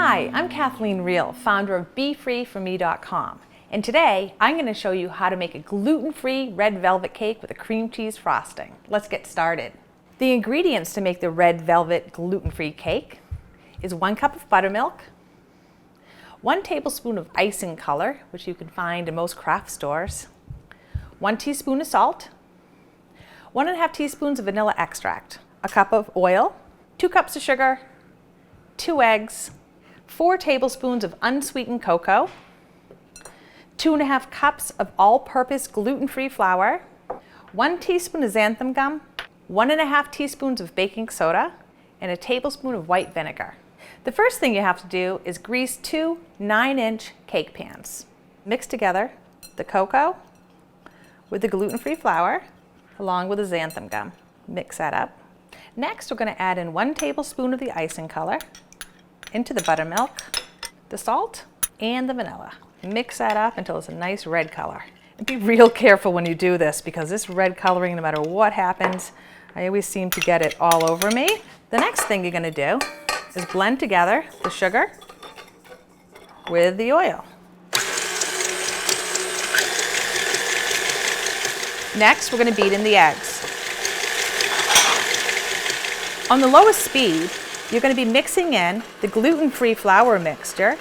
Hi, I'm Kathleen Reale, founder of BeFreeForMe.com, and today I'm going to show you how to make a gluten-free red velvet cake with a cream cheese frosting. Let's get started. The ingredients to make the red velvet gluten-free cake is 1 cup of buttermilk, 1 tablespoon of icing color, which you can find in most craft stores, 1 teaspoon of salt, 1½ teaspoons of vanilla extract, a cup of oil, 2 cups of sugar, 2 eggs, 4 tablespoons of unsweetened cocoa, 2½ cups of all-purpose gluten-free flour, 1 teaspoon of xanthan gum, 1½ teaspoons of baking soda, and a tablespoon of white vinegar. The first thing you have to do is grease 2 9-inch cake pans. Mix together the cocoa with the gluten-free flour along with the xanthan gum. Mix that up. Next, we're going to add in 1 tablespoon of the icing color into the buttermilk, the salt, and the vanilla. Mix that up until it's a nice red color. And be real careful when you do this because this red coloring, no matter what happens, I always seem to get it all over me. The next thing you're going to do is blend together the sugar with the oil. Next, we're going to beat in the eggs. On the lowest speed, you're going to be mixing in the gluten-free flour mixture,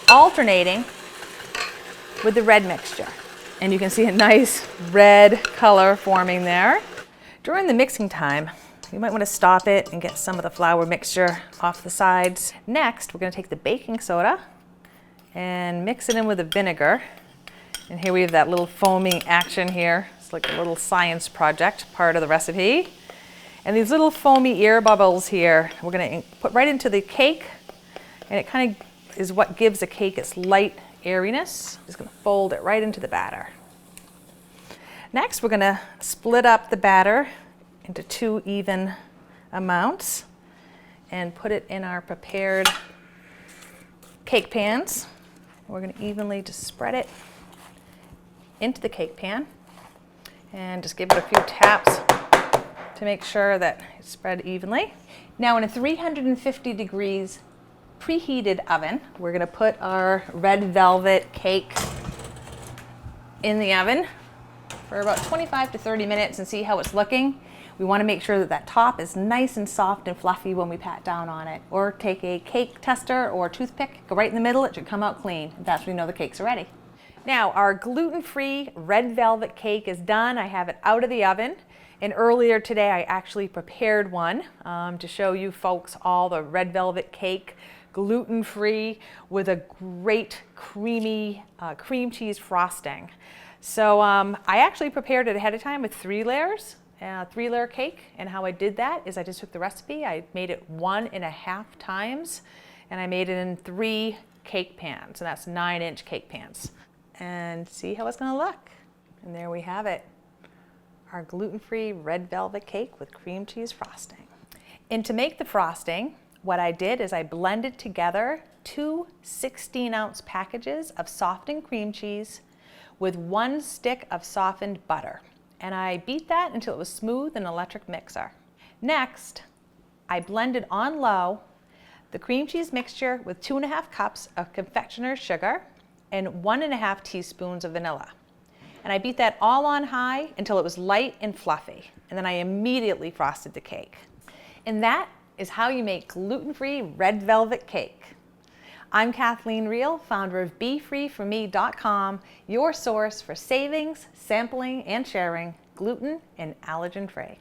alternating with the red mixture. And you can see a nice red color forming there. During the mixing time, you might want to stop it and get some of the flour mixture off the sides. Next, we're going to take the baking soda and mix it in with the vinegar. And here we have that little foaming action here. It's like a little science project, part of the recipe. And these little foamy air bubbles here, we're going to put right into the cake, and it kind of is what gives the cake its light airiness. Just going to fold it right into the batter. Next, we're going to split up the batter into 2 even amounts and put it in our prepared cake pans. We're going to evenly just spread it into the cake pan and just give it a few taps to make sure that it's spread evenly. Now in a 350 degrees preheated oven, we're going to put our red velvet cake in the oven for about 25 to 30 minutes and see how it's looking. We want to make sure that that top is nice and soft and fluffy when we pat down on it. Or take a cake tester or a toothpick, go right in the middle, it should come out clean. That's when you know the cake's ready. Now our gluten-free red velvet cake is done. I have it out of the oven. And earlier today, I actually prepared one to show you folks all the red velvet cake, gluten-free, with a great creamy cream cheese frosting. So I actually prepared it ahead of time with 3 layers, 3-layer cake. And how I did that is I just took the recipe, I made it 1½ times, and I made it in 3 cake pans, and that's 9-inch cake pans. And see how it's going to look. And there we have it. Our gluten-free red velvet cake with cream cheese frosting. And to make the frosting, what I did is I blended together 2 16-ounce packages of softened cream cheese with 1 stick of softened butter. And I beat that until it was smooth in an electric mixer. Next, I blended on low the cream cheese mixture with 2½ cups of confectioner's sugar and 1½ teaspoons of vanilla. And I beat that all on high until it was light and fluffy. And then I immediately frosted the cake. And that is how you make gluten-free red velvet cake. I'm Kathleen Reale, founder of BeFreeForMe.com, your source for savings, sampling, and sharing gluten and allergen-free.